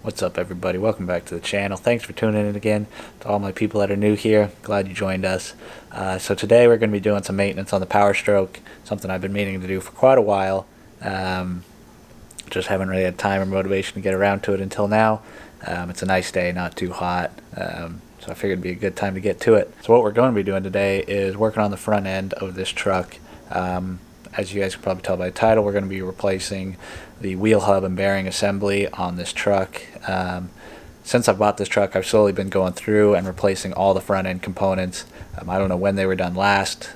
What's up, everybody? Welcome back to the channel. Thanks for tuning in again. To all my people that are new here, glad you joined us. So today we're going to be doing some maintenance on the Powerstroke, something I've been meaning to do for quite a while. Just haven't really had time or motivation to get around to it until now. It's a nice day, not too hot, so I figured it'd be a good time to get to it. So what we're going to be doing today is working on the front end of this truck. As you guys can probably tell by the title, we're going to be replacing the wheel hub and bearing assembly on this truck. Since I bought this truck, I've slowly been going through and replacing all the front end components. I don't know when they were done last.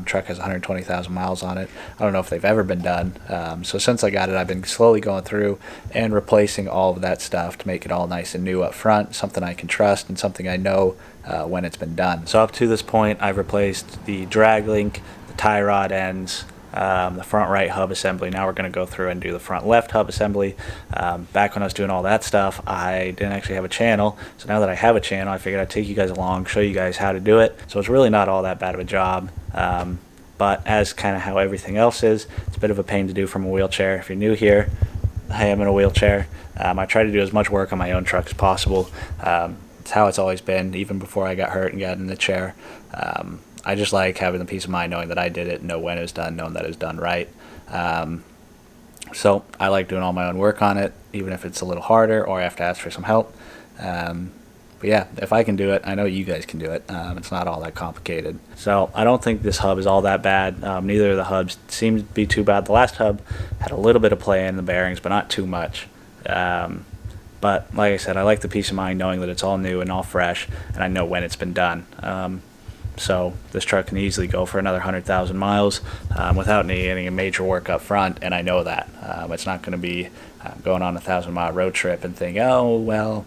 Truck has 120,000 miles on it. I don't know if they've ever been done. So since I got it, I've been slowly going through and replacing all of that stuff to make it all nice and new up front, something I can trust and something I know when it's been done. So up to this point, I've replaced the drag link, the tie rod ends, the front right hub assembly. Now we're going to go through and do the front left hub assembly. Back when I was doing all that stuff, I didn't actually have a channel. So now that I have a channel, I figured I'd take you guys along, show you guys how to do it. So it's really not all that bad of a job. But as kind of how everything else is, it's a bit of a pain to do from a wheelchair. If you're new here, I am in a wheelchair. I try to do as much work on my own truck as possible. It's how it's always been, even before I got hurt and got in the chair. I just like having the peace of mind knowing that I did it, know when it was done, knowing that it was done right. So I like doing all my own work on it, even if it's a little harder or I have to ask for some help. But yeah, if I can do it, I know you guys can do it. It's not all that complicated. So I don't think this hub is all that bad. Neither of the hubs seemed to be too bad. The last hub had a little bit of play in the bearings, but not too much. But like I said, I like the peace of mind knowing that it's all new and all fresh, and I know when it's been done. So this truck can easily go for another 100,000 miles without needing a major work up front, and I know that. It's not going to be going on a 1,000-mile road trip and think, oh, well,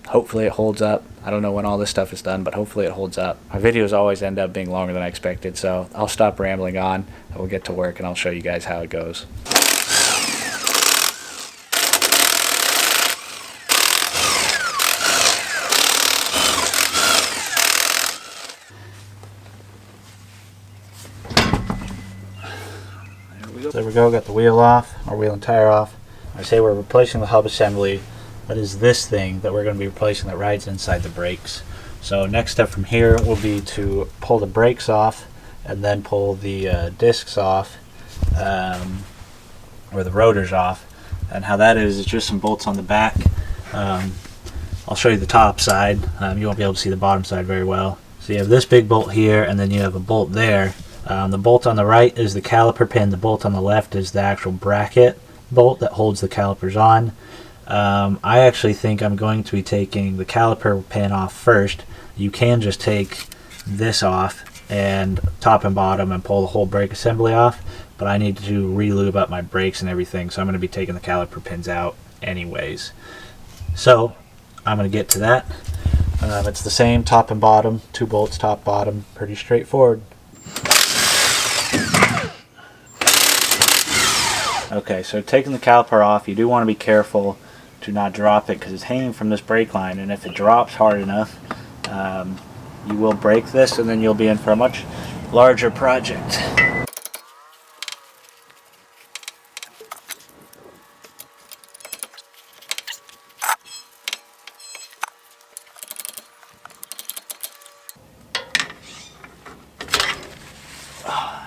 hopefully it holds up. I don't know when all this stuff is done, but hopefully it holds up. My videos always end up being longer than I expected, so I'll stop rambling on, and we'll get to work, and I'll show you guys how it goes. There we go, got the wheel off, our wheel and tire off. I say we're replacing the hub assembly. That is this thing that we're going to be replacing that rides inside the brakes. So next step from here will be to pull the brakes off and then pull the discs off, or the rotors off. And how that is just some bolts on the back. I'll show you the top side. You won't be able to see the bottom side very well. So you have this big bolt here, and then you have a bolt there. The bolt on the right is the caliper pin. The bolt on the left is the actual bracket bolt that holds the calipers on. I actually think I'm going to be taking the caliper pin off first. You can just take this off and top and bottom and pull the whole brake assembly off, but I need to re-lube up my brakes and everything, so I'm going to be taking the caliper pins out anyways. So I'm going to get to that. It's the same top and bottom, 2 bolts top bottom, pretty straightforward. Okay, so taking the caliper off, you do want to be careful to not drop it because it's hanging from this brake line, and if it drops hard enough, you will break this, and then you'll be in for a much larger project.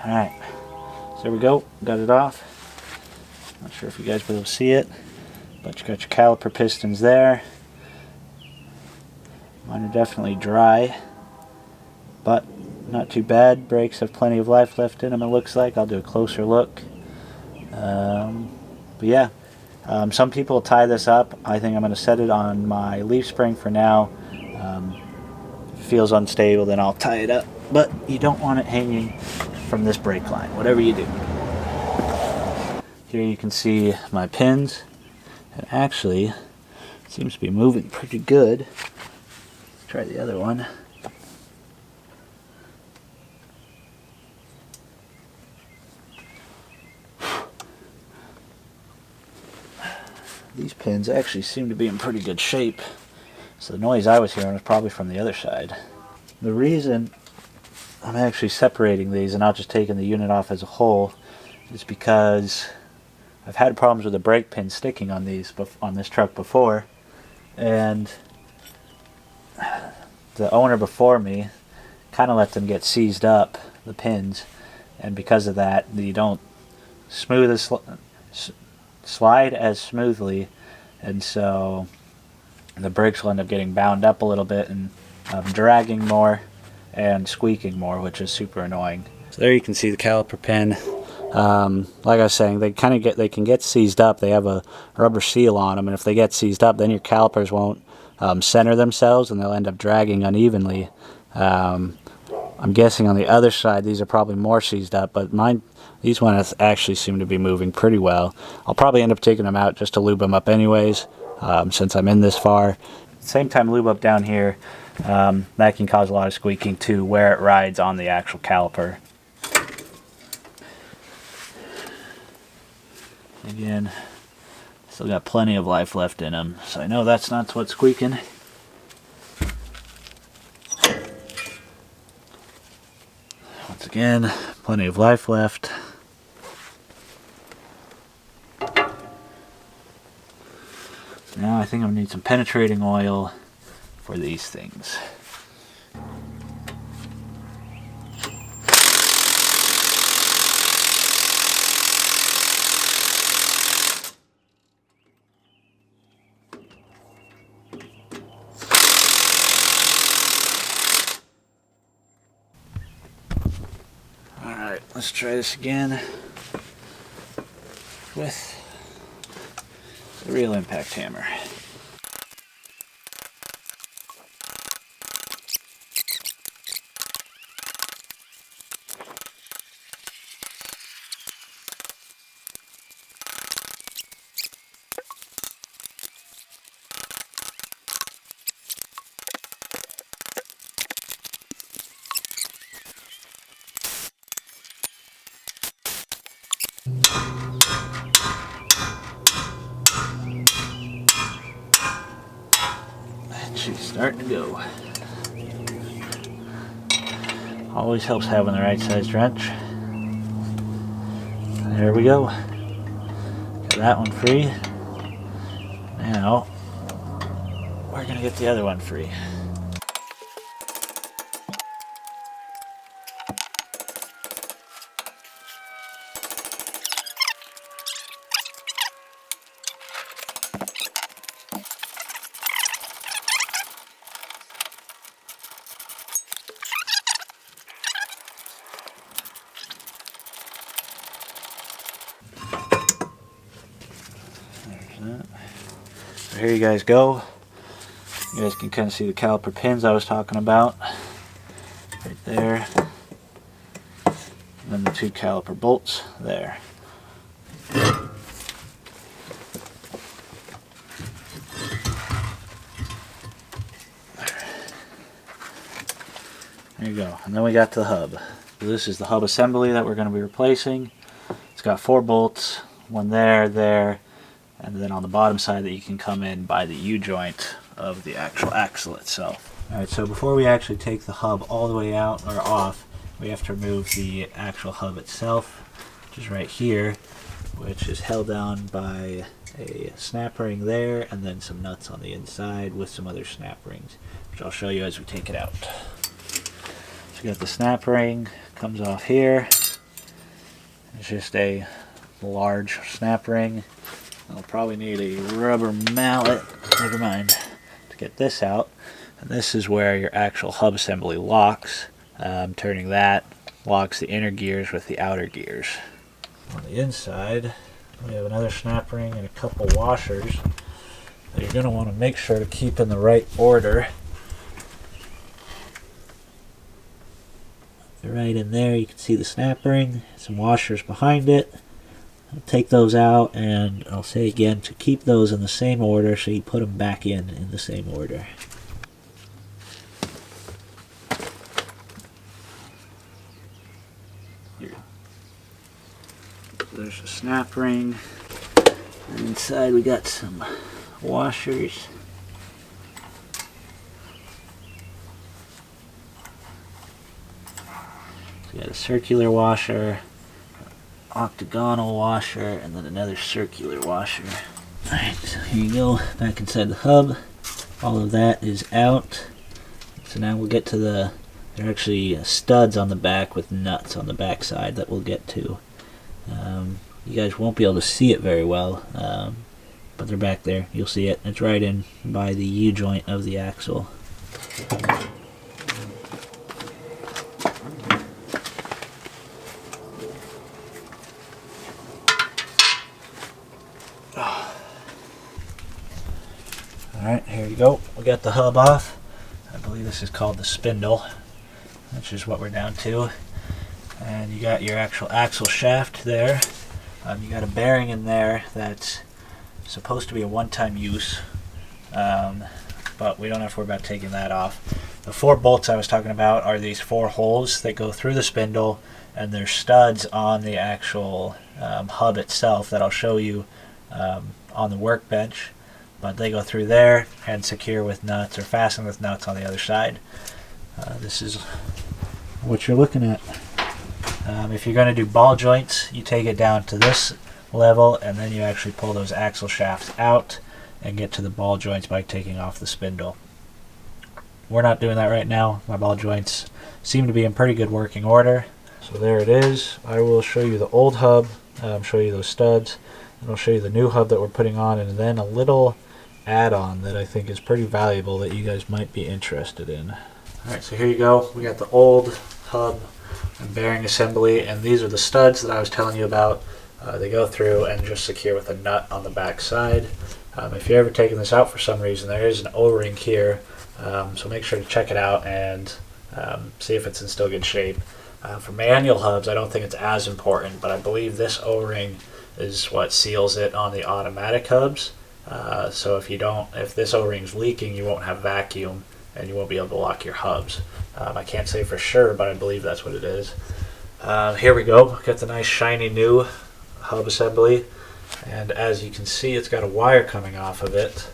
Alright, so there we go, got it off. Not sure if you guys will be able to see it, but you got your caliper pistons there. Mine are definitely dry, but not too bad. Brakes have plenty of life left in them, it looks like. I'll do a closer look. But yeah, some people tie this up. I think I'm going to set it on my leaf spring for now. If it feels unstable, then I'll tie it up. But you don't want it hanging from this brake line, whatever you do. Here you can see my pins. It actually seems to be moving pretty good. Let's try the other one. These pins actually seem to be in pretty good shape. So the noise I was hearing was probably from the other side. The reason I'm actually separating these and not just taking the unit off as a whole is because I've had problems with the brake pin sticking on these on this truck before, and the owner before me kind of let them get seized up, the pins, and because of that you don't slide as smoothly, and so the brakes will end up getting bound up a little bit and dragging more and squeaking more, which is super annoying. So there you can see the caliper pin. Like I was saying, they can get seized up. They have a rubber seal on them, and if they get seized up, then your calipers won't center themselves, and they'll end up dragging unevenly. I'm guessing on the other side these are probably more seized up, but these ones actually seem to be moving pretty well. I'll probably end up taking them out just to lube them up anyways, since I'm in this far. At the same time, lube up down here, that can cause a lot of squeaking too, where it rides on the actual caliper. Again, still got plenty of life left in them, so I know that's not what's squeaking. Once again, plenty of life left. So now I think I'm going to need some penetrating oil for these things. Alright, let's try this again with the real impact hammer. She's starting to go. Always helps having the right size wrench. There we go. Got that one free. Now we're gonna get the other one free. So here you guys go. You guys can kind of see the caliper pins I was talking about right there, and then the two caliper bolts there. There you go. And then we got the hub. So this is the hub assembly that we're going to be replacing. It's got 4 bolts, one there, and then on the bottom side that you can come in by the U-joint of the actual axle itself. Alright, so before we actually take the hub all the way out or off, we have to remove the actual hub itself, which is right here, which is held down by a snap ring there and then some nuts on the inside with some other snap rings, which I'll show you as we take it out. So you got the snap ring, comes off here. It's just a large snap ring. I'll probably need a rubber mallet, never mind, to get this out. And this is where your actual hub assembly locks. Turning that locks the inner gears with the outer gears. On the inside, we have another snap ring and a couple washers that you're going to want to make sure to keep in the right order. Right in there you can see the snap ring, some washers behind it. I'll take those out, and I'll say again to keep those in the same order so you put them back in the same order. Here. So there's a snap ring, and inside we got some washers. So we got a circular washer, octagonal washer, and then another circular washer. Alright, so here you go, back inside the hub. all of that is out. So now we'll get to there are actually studs on the back with nuts on the back side that we'll get to. You guys won't be able to see it very well, but they're back there. You'll see it. It's right in by the U-joint of the axle. Alright, here you go. We got the hub off. I believe this is called the spindle, which is what we're down to. And you got your actual axle shaft there. You got a bearing in there that's supposed to be a one-time use, but we don't have to worry about taking that off. The 4 bolts I was talking about are these 4 holes that go through the spindle, and there's studs on the actual hub itself that I'll show you on the workbench. But they go through there and secure with nuts or fasten with nuts on the other side. This is what you're looking at. If you're going to do ball joints, you take it down to this level and then you actually pull those axle shafts out and get to the ball joints by taking off the spindle. We're not doing that right now. My ball joints seem to be in pretty good working order. So there it is. I will show you the old hub, show you those studs, and I'll show you the new hub that we're putting on, and then a little add-on that I think is pretty valuable that you guys might be interested in. Alright, so here you go. We got the old hub and bearing assembly, and these are the studs that I was telling you about. They go through and just secure with a nut on the back side. If you're ever taking this out for some reason, there is an O-ring here, so make sure to check it out and see if it's in still good shape. For manual hubs, I don't think it's as important, but I believe this O-ring is what seals it on the automatic hubs. So if this O-ring's leaking, you won't have vacuum and you won't be able to lock your hubs. I can't say for sure, but I believe that's what it is. Here we go. Got the nice shiny new hub assembly, and as you can see, it's got a wire coming off of it.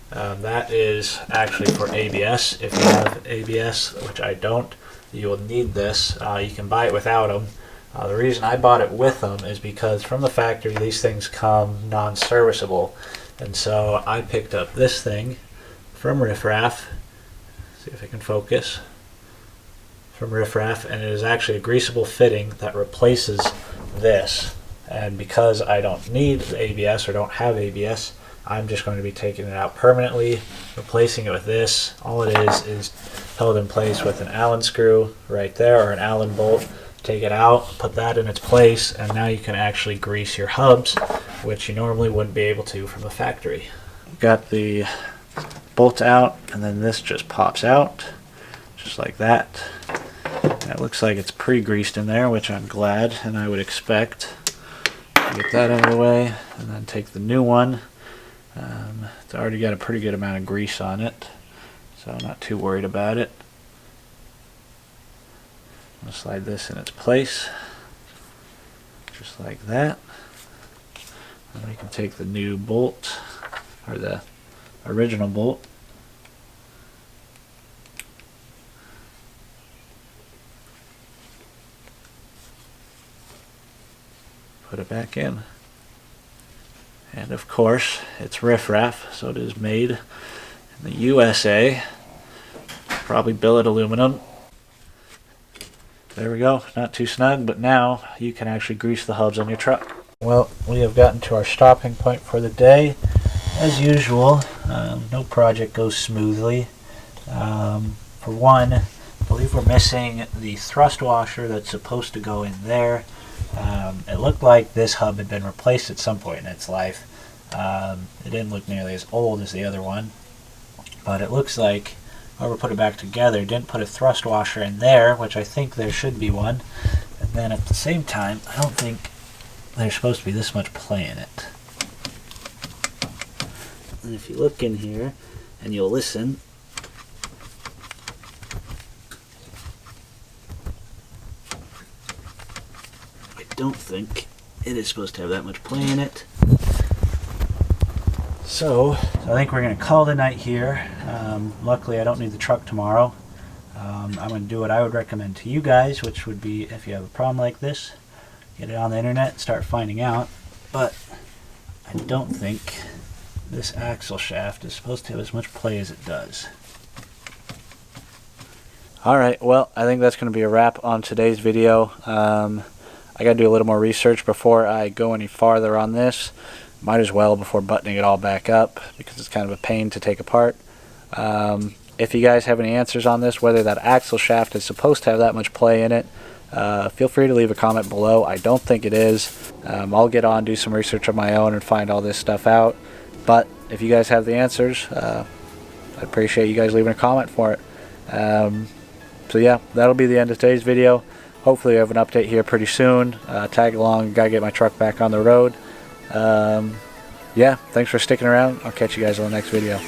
That is actually for ABS. If you have ABS, which I don't, you will need this. You can buy it without them. The reason I bought it with them is because from the factory these things come non-serviceable. And so I picked up this thing from Raff. See if I can focus. From Raff, and it is actually a greasable fitting that replaces this. And because I don't need ABS or don't have ABS, I'm just going to be taking it out permanently, replacing it with this. All it is held in place with an Allen screw right there, or an Allen bolt. Take it out, put that in its place, and now you can actually grease your hubs, which you normally wouldn't be able to from the factory. Got the bolt out, and then this just pops out, just like that. It looks like it's pre-greased in there, which I'm glad, and I would expect. Get that out of the way, and then take the new one. It's already got a pretty good amount of grease on it, so I'm not too worried about it. I'm going to slide this in its place, just like that. And we can take the new bolt, or the original bolt, put it back in. And of course, it's Raff, so it is made in the USA, probably billet aluminum. There we go, not too snug, but now you can actually grease the hubs on your truck. Well, we have gotten to our stopping point for the day. As usual, no project goes smoothly. For one, I believe we're missing the thrust washer that's supposed to go in there. It looked like this hub had been replaced at some point in its life. It didn't look nearly as old as the other one, but it looks like whoever put it back together didn't put a thrust washer in there, which I think there should be one. And then at the same time, I don't think there's supposed to be this much play in it. And if you look in here and you'll listen, I don't think it is supposed to have that much play in it. So I think we're going to call it a night here. Luckily I don't need the truck tomorrow. I'm going to do what I would recommend to you guys, which would be, if you have a problem like this, get it on the internet and start finding out. But I don't think this axle shaft is supposed to have as much play as it does. Alright, well, I think that's going to be a wrap on today's video. I got to do a little more research before I go any farther on this. Might as well before buttoning it all back up, because it's kind of a pain to take apart. If you guys have any answers on this, whether that axle shaft is supposed to have that much play in it, feel free to leave a comment below. I don't think it is. I'll get on, do some research on my own, and find all this stuff out. But if you guys have the answers, I'd appreciate you guys leaving a comment for it. So yeah, that'll be the end of today's video. Hopefully I have an update here pretty soon. Tag along, gotta get my truck back on the road. Yeah, thanks for sticking around. I'll catch you guys on the next video.